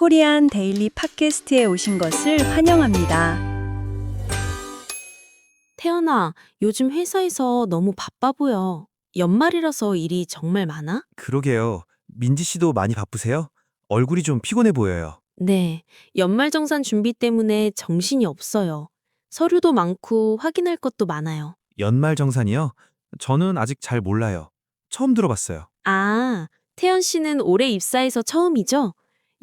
코리안 데일리 팟캐스트에 오신 것을 환영합니다. 태연아, 요즘 회사에서 너무 바빠 보여. 연말이라서 일이 정말 많아? 그러게요. 민지 씨도 많이 바쁘세요? 얼굴이 좀 피곤해 보여요. 네, 연말정산 준비 때문에 정신이 없어요. 서류도 많고 확인할 것도 많아요. 연말정산이요? 저는 아직 잘 몰라요. 처음 들어봤어요. 아, 태연 씨는 올해 입사해서 처음이죠?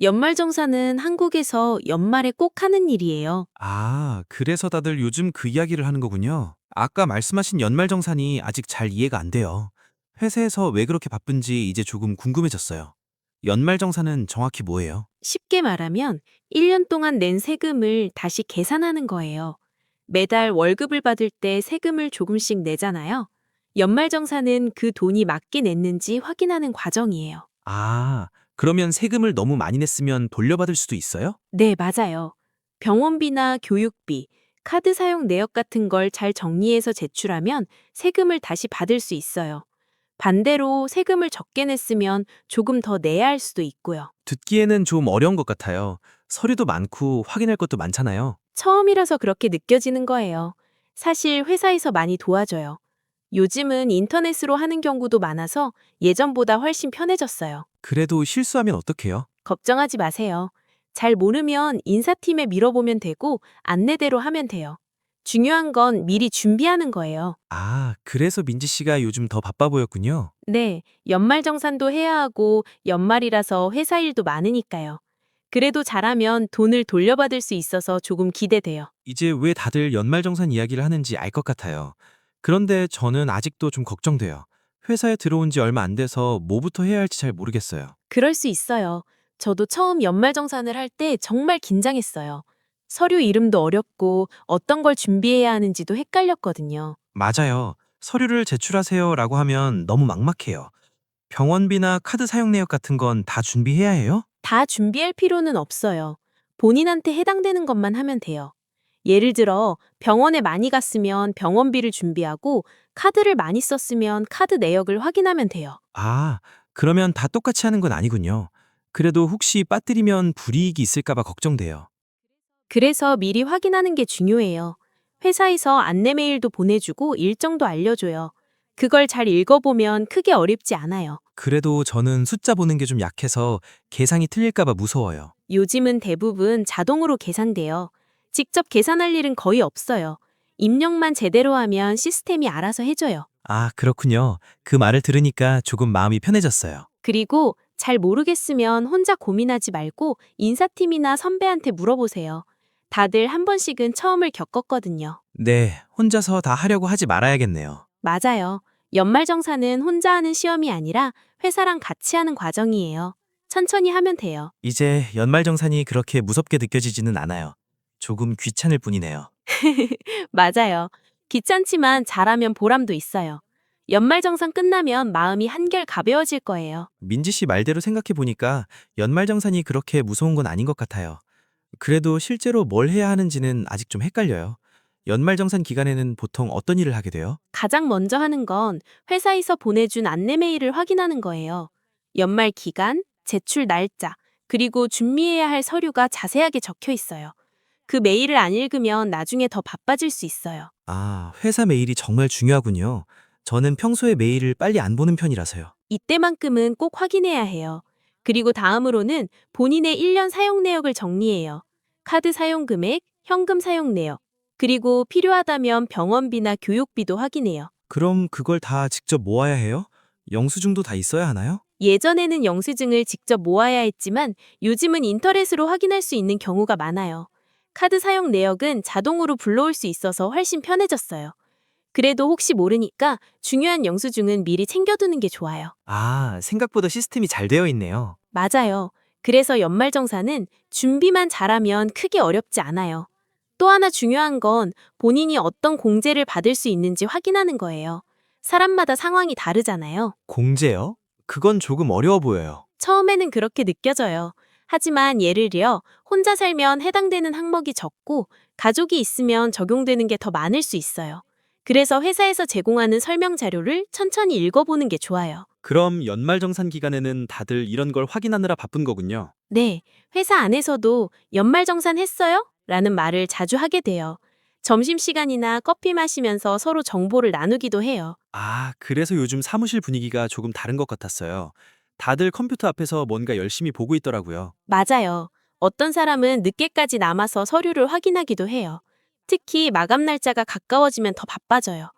연말정산은 한국에서 연말에 꼭 하는 일이에요. 아, 그래서 다들 요즘 그 이야기를 하는 거군요. 아까 말씀하신 연말정산이 아직 잘 이해가 안 돼요. 회사에서 왜 그렇게 바쁜지 이제 조금 궁금해졌어요. 연말정산은 정확히 뭐예요? 쉽게 말하면 1년 동안 낸 세금을 다시 계산하는 거예요. 매달 월급을 받을 때 세금을 조금씩 내잖아요. 연말정산은 그 돈이 맞게 냈는지 확인하는 과정이에요. 아, 그러면 세금을 너무 많이 냈으면 돌려받을 수도 있어요? 네, 맞아요. 병원비나 교육비, 카드 사용 내역 같은 걸 잘 정리해서 제출하면 세금을 다시 받을 수 있어요. 반대로 세금을 적게 냈으면 조금 더 내야 할 수도 있고요. 듣기에는 좀 어려운 것 같아요. 서류도 많고 확인할 것도 많잖아요. 처음이라서 그렇게 느껴지는 거예요. 사실 회사에서 많이 도와줘요. 요즘은 인터넷으로 하는 경우도 많아서 예전보다 훨씬 편해졌어요. 그래도 실수하면 어떡해요? 걱정하지 마세요. 잘 모르면 인사팀에 밀어보면 되고 안내대로 하면 돼요. 중요한 건 미리 준비하는 거예요. 아, 그래서 민지 씨가 요즘 더 바빠 보였군요. 네, 연말정산도 해야 하고 연말이라서 회사 일도 많으니까요. 그래도 잘하면 돈을 돌려받을 수 있어서 조금 기대돼요. 이제 왜 다들 연말정산 이야기를 하는지 알 것 같아요. 그런데 저는 아직도 좀 걱정돼요. 회사에 들어온 지 얼마 안 돼서 뭐부터 해야 할지 잘 모르겠어요. 그럴 수 있어요. 저도 처음 연말정산을 할 때 정말 긴장했어요. 서류 이름도 어렵고 어떤 걸 준비해야 하는지도 헷갈렸거든요. 맞아요. 서류를 제출하세요라고 하면 너무 막막해요. 병원비나 카드 사용 내역 같은 건 다 준비해야 해요? 다 준비할 필요는 없어요. 본인한테 해당되는 것만 하면 돼요. 예를 들어 병원에 많이 갔으면 병원비를 준비하고 카드를 많이 썼으면 카드 내역을 확인하면 돼요. 아, 그러면 다 똑같이 하는 건 아니군요. 그래도 혹시 빠뜨리면 불이익이 있을까 봐 걱정돼요. 그래서 미리 확인하는 게 중요해요. 회사에서 안내 메일도 보내주고 일정도 알려줘요. 그걸 잘 읽어보면 크게 어렵지 않아요. 그래도 저는 숫자 보는 게 좀 약해서 계산이 틀릴까 봐 무서워요. 요즘은 대부분 자동으로 계산돼요. 직접 계산할 일은 거의 없어요. 입력만 제대로 하면 시스템이 알아서 해줘요. 아, 그렇군요. 그 말을 들으니까 조금 마음이 편해졌어요. 그리고 잘 모르겠으면 혼자 고민하지 말고 인사팀이나 선배한테 물어보세요. 다들 한 번씩은 처음을 겪었거든요. 네, 혼자서 다 하려고 하지 말아야겠네요. 맞아요. 연말정산은 혼자 하는 시험이 아니라 회사랑 같이 하는 과정이에요. 천천히 하면 돼요. 이제 연말정산이 그렇게 무섭게 느껴지지는 않아요. 조금 귀찮을 뿐이네요. 맞아요. 귀찮지만 잘하면 보람도 있어요. 연말정산 끝나면 마음이 한결 가벼워질 거예요. 민지 씨 말대로 생각해 보니까 연말정산이 그렇게 무서운 건 아닌 것 같아요. 그래도 실제로 뭘 해야 하는지는 아직 좀 헷갈려요. 연말정산 기간에는 보통 어떤 일을 하게 돼요? 가장 먼저 하는 건 회사에서 보내준 안내 메일을 확인하는 거예요. 연말 기간, 제출 날짜, 그리고 준비해야 할 서류가 자세하게 적혀 있어요. 그 메일을 안 읽으면 나중에 더 바빠질 수 있어요. 아, 회사 메일이 정말 중요하군요. 저는 평소에 메일을 빨리 안 보는 편이라서요. 이때만큼은 꼭 확인해야 해요. 그리고 다음으로는 본인의 1년 사용 내역을 정리해요. 카드 사용 금액, 현금 사용 내역, 그리고 필요하다면 병원비나 교육비도 확인해요. 그럼 그걸 다 직접 모아야 해요? 영수증도 다 있어야 하나요? 예전에는 영수증을 직접 모아야 했지만 요즘은 인터넷으로 확인할 수 있는 경우가 많아요. 카드 사용 내역은 자동으로 불러올 수 있어서 훨씬 편해졌어요. 그래도 혹시 모르니까 중요한 영수증은 미리 챙겨두는 게 좋아요. 아, 생각보다 시스템이 잘 되어 있네요. 맞아요. 그래서 연말정산은 준비만 잘하면 크게 어렵지 않아요. 또 하나 중요한 건 본인이 어떤 공제를 받을 수 있는지 확인하는 거예요. 사람마다 상황이 다르잖아요. 공제요? 그건 조금 어려워 보여요. 처음에는 그렇게 느껴져요. 하지만 예를 들어 혼자 살면 해당되는 항목이 적고 가족이 있으면 적용되는 게 더 많을 수 있어요. 그래서 회사에서 제공하는 설명 자료를 천천히 읽어보는 게 좋아요. 그럼 연말정산 기간에는 다들 이런 걸 확인하느라 바쁜 거군요. 네, 회사 안에서도 연말정산 했어요? 라는 말을 자주 하게 돼요. 점심시간이나 커피 마시면서 서로 정보를 나누기도 해요. 아, 그래서 요즘 사무실 분위기가 조금 다른 것 같았어요. 다들 컴퓨터 앞에서 뭔가 열심히 보고 있더라고요. 맞아요. 어떤 사람은 늦게까지 남아서 서류를 확인하기도 해요. 특히 마감 날짜가 가까워지면 더 바빠져요.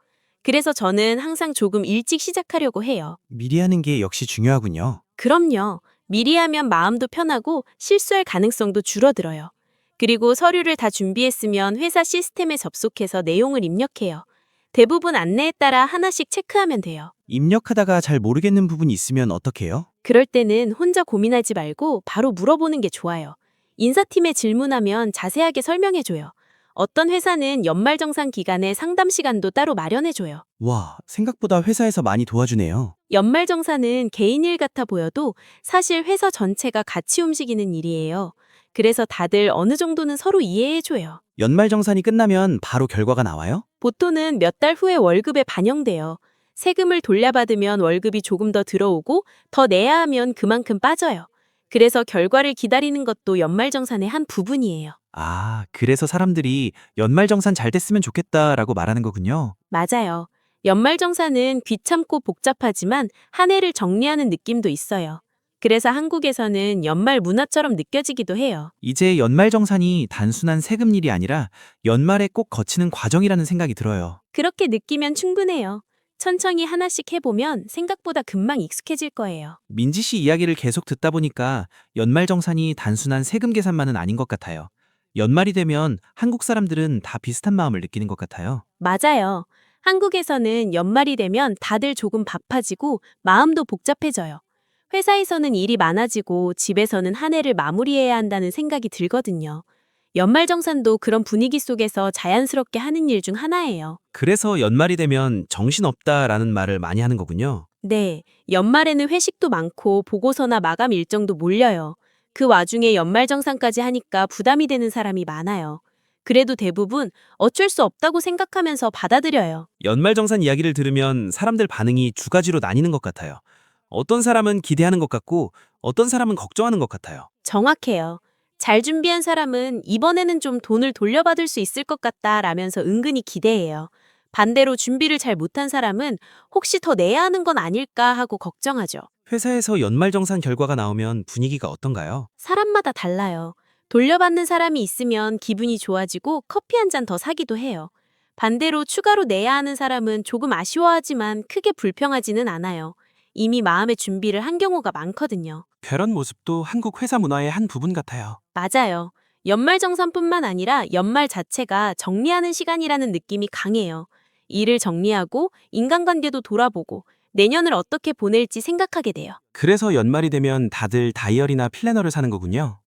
그래서 저는 항상 조금 일찍 시작하려고 해요. 미리 하는 게 역시 중요하군요. 그럼요. 미리 하면 마음도 편하고 실수할 가능성도 줄어들어요. 그리고 서류를 다 준비했으면 회사 시스템에 접속해서 내용을 입력해요. 대부분 안내에 따라 하나씩 체크하면 돼요. 입력하다가 잘 모르겠는 부분이 있으면 어떡해요? 그럴 때는 혼자 고민하지 말고 바로 물어보는 게 좋아요. 인사팀에 질문하면 자세하게 설명해줘요. 어떤 회사는 연말정산 기간에 상담 시간도 따로 마련해줘요. 와, 생각보다 회사에서 많이 도와주네요. 연말정산은 개인 일 같아 보여도 사실 회사 전체가 같이 움직이는 일이에요. 그래서 다들 어느 정도는 서로 이해해줘요. 연말정산이 끝나면 바로 결과가 나와요? 보통은 몇 달 후에 월급에 반영돼요. 세금을 돌려받으면 월급이 조금 더 들어오고 더 내야 하면 그만큼 빠져요. 그래서 결과를 기다리는 것도 연말정산의 한 부분이에요. 아, 그래서 사람들이 연말정산 잘 됐으면 좋겠다라고 말하는 거군요. 맞아요. 연말정산은 귀찮고 복잡하지만 한 해를 정리하는 느낌도 있어요. 그래서 한국에서는 연말 문화처럼 느껴지기도 해요. 이제 연말정산이 단순한 세금 일이 아니라 연말에 꼭 거치는 과정이라는 생각이 들어요. 그렇게 느끼면 충분해요. 천천히 하나씩 해보면 생각보다 금방 익숙해질 거예요. 민지 씨 이야기를 계속 듣다 보니까 연말정산이 단순한 세금 계산만은 아닌 것 같아요. 연말이 되면 한국 사람들은 다 비슷한 마음을 느끼는 것 같아요. 맞아요. 한국에서는 연말이 되면 다들 조금 바빠지고 마음도 복잡해져요. 회사에서는 일이 많아지고 집에서는 한 해를 마무리해야 한다는 생각이 들거든요. 연말정산도 그런 분위기 속에서 자연스럽게 하는 일 중 하나예요. 그래서 연말이 되면 정신없다라는 말을 많이 하는 거군요. 네, 연말에는 회식도 많고 보고서나 마감 일정도 몰려요. 그 와중에 연말정산까지 하니까 부담이 되는 사람이 많아요. 그래도 대부분 어쩔 수 없다고 생각하면서 받아들여요. 연말정산 이야기를 들으면 사람들 반응이 두 가지로 나뉘는 것 같아요. 어떤 사람은 기대하는 것 같고 어떤 사람은 걱정하는 것 같아요. 정확해요. 잘 준비한 사람은 이번에는 좀 돈을 돌려받을 수 있을 것 같다라면서 은근히 기대해요. 반대로 준비를 잘 못한 사람은 혹시 더 내야 하는 건 아닐까 하고 걱정하죠. 회사에서 연말정산 결과가 나오면 분위기가 어떤가요? 사람마다 달라요. 돌려받는 사람이 있으면 기분이 좋아지고 커피 한 잔 더 사기도 해요. 반대로 추가로 내야 하는 사람은 조금 아쉬워하지만 크게 불평하지는 않아요. 이미 마음의 준비를 한 경우가 많거든요. 그런 모습도 한국 회사 문화의 한 부분 같아요. 맞아요. 연말정산뿐만 아니라 연말 자체가 정리하는 시간이라는 느낌이 강해요. 일을 정리하고 인간관계도 돌아보고 내년을 어떻게 보낼지 생각하게 돼요. 그래서 연말이 되면 다들 다이어리나 플래너를 사는 거군요.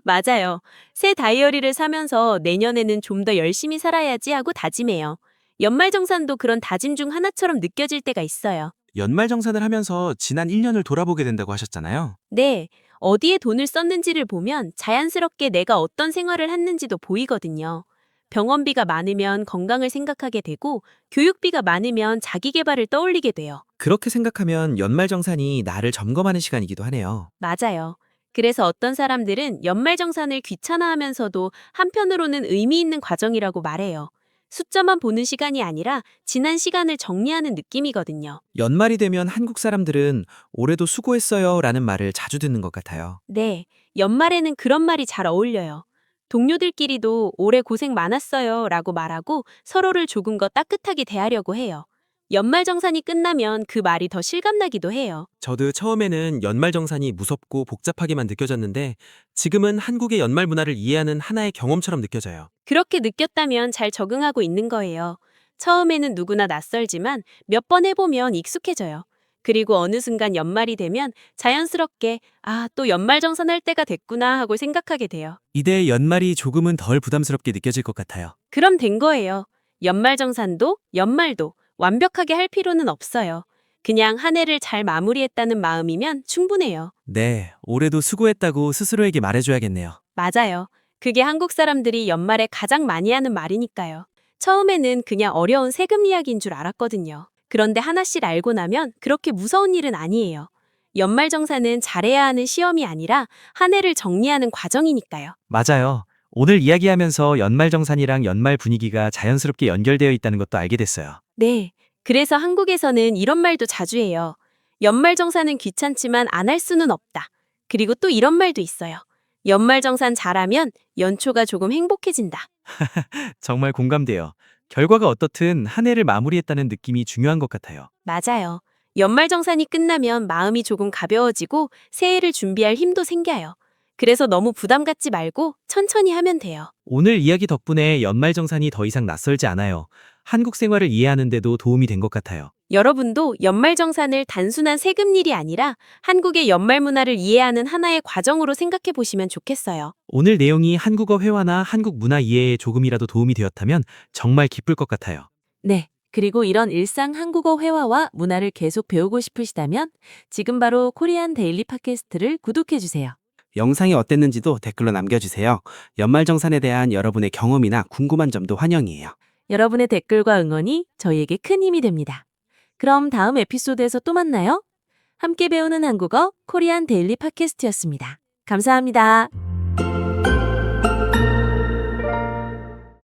맞아요. 새 다이어리를 사면서 내년에는 좀 더 열심히 살아야지 하고 다짐해요. 연말정산도 그런 다짐 중 하나처럼 느껴질 때가 있어요. 연말정산을 하면서 지난 1년을 돌아보게 된다고 하셨잖아요. 네, 어디에 돈을 썼는지를 보면 자연스럽게 내가 어떤 생활을 했는지도 보이거든요. 병원비가 많으면 건강을 생각하게 되고 교육비가 많으면 자기 개발을 떠올리게 돼요. 그렇게 생각하면 연말정산이 나를 점검하는 시간이기도 하네요. 맞아요. 그래서 어떤 사람들은 연말정산을 귀찮아하면서도 한편으로는 의미 있는 과정이라고 말해요. 숫자만 보는 시간이 아니라 지난 시간을 정리하는 느낌이거든요. 연말이 되면 한국 사람들은 올해도 수고했어요 라는 말을 자주 듣는 것 같아요. 네, 연말에는 그런 말이 잘 어울려요. 동료들끼리도 올해 고생 많았어요 라고 말하고 서로를 조금 더 따뜻하게 대하려고 해요. 연말정산이 끝나면 그 말이 더 실감나기도 해요. 저도 처음에는 연말정산이 무섭고 복잡하게만 느껴졌는데 지금은 한국의 연말 문화를 이해하는 하나의 경험처럼 느껴져요. 그렇게 느꼈다면 잘 적응하고 있는 거예요. 처음에는 누구나 낯설지만 몇 번 해보면 익숙해져요. 그리고 어느 순간 연말이 되면 자연스럽게 또 연말정산할 때가 됐구나 하고 생각하게 돼요. 이대 연말이 조금은 덜 부담스럽게 느껴질 것 같아요. 그럼 된 거예요. 연말정산도 연말도 완벽하게 할 필요는 없어요. 그냥 한 해를 잘 마무리했다는 마음이면 충분해요. 네, 올해도 수고했다고 스스로에게 말해줘야겠네요. 맞아요. 그게 한국 사람들이 연말에 가장 많이 하는 말이니까요. 처음에는 그냥 어려운 세금 이야기인 줄 알았거든요. 그런데 하나씩 알고 나면 그렇게 무서운 일은 아니에요. 연말정산은 잘해야 하는 시험이 아니라 한 해를 정리하는 과정이니까요. 맞아요. 오늘 이야기하면서 연말정산이랑 연말 분위기가 자연스럽게 연결되어 있다는 것도 알게 됐어요. 네. 그래서 한국에서는 이런 말도 자주 해요. 연말정산은 귀찮지만 안 할 수는 없다. 그리고 또 이런 말도 있어요. 연말정산 잘하면 연초가 조금 행복해진다. 정말 공감돼요. 결과가 어떻든 한 해를 마무리했다는 느낌이 중요한 것 같아요. 맞아요. 연말정산이 끝나면 마음이 조금 가벼워지고 새해를 준비할 힘도 생겨요. 그래서 너무 부담 갖지 말고 천천히 하면 돼요. 오늘 이야기 덕분에 연말정산이 더 이상 낯설지 않아요. 한국 생활을 이해하는 데도 도움이 된 것 같아요. 여러분도 연말정산을 단순한 세금일이 아니라 한국의 연말 문화를 이해하는 하나의 과정으로 생각해 보시면 좋겠어요. 오늘 내용이 한국어 회화나 한국 문화 이해에 조금이라도 도움이 되었다면 정말 기쁠 것 같아요. 네. 그리고 이런 일상 한국어 회화와 문화를 계속 배우고 싶으시다면 지금 바로 코리안 데일리 팟캐스트를 구독해 주세요. 영상이 어땠는지도 댓글로 남겨주세요. 연말정산에 대한 여러분의 경험이나 궁금한 점도 환영이에요. 여러분의 댓글과 응원이 저희에게 큰 힘이 됩니다. 그럼 다음 에피소드에서 또 만나요. 함께 배우는 한국어 코리안 데일리 팟캐스트였습니다. 감사합니다.